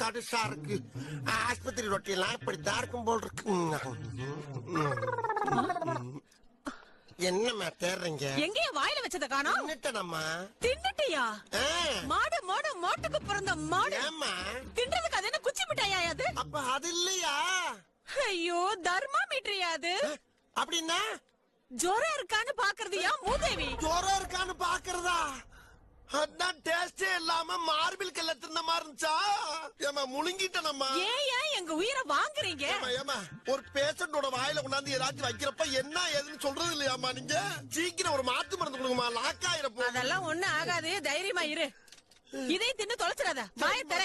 கடுசா இருக்கு. ஆஸ்பத்திரி ரொட்டியெல்லாம் இப்படித்தான் இருக்கும் போல் இருக்கு. என்னம்மா தேடுறீங்க? எங்கேயா வாயில வச்சத காணோம்? தின்னுட்டேனம்மா. தின்னுட்டியா? மாடு மாடு மோட்டுக்கு பிறந்த மாடு. ஏம்மா தின்றதுக்கு அது என்ன குச்சி மிட்டாயா அது? அப்ப அது இல்லையா? ஐயோ தர்மாமீட்டரியா அது? அப்படின்னா ஜோரம் இருக்கான்னு பாக்குறதுயா மூதேவி? ஜோரம் இருக்கான்னு பாக்குறதா? அதான் டேஸ்டே இல்லாம மார்பிள் கல்ல தின்ன மாதிரி இருந்துச்சா? ஏமா முழுங்கிட்டனம்மா. ஏன் எங்க உயிரை வாங்குறீங்க? ஏமா ஒரு பேஷண்டோட வாயில கொண்டாந்து ஏதாச்சும் வைக்கிறப்ப என்ன ஏதுன்னு சொல்றது இல்லையாமா நீங்க? சீக்கிரம் ஒரு மாத்து மருந்து கொடுங்கம்மா, லாக் ஆயிரப்போ. அதெல்லாம் ஒண்ணு ஆகாது, தைரியமா இரு. இதை தின்னு தொலைச்சிடாத, வாயை தர.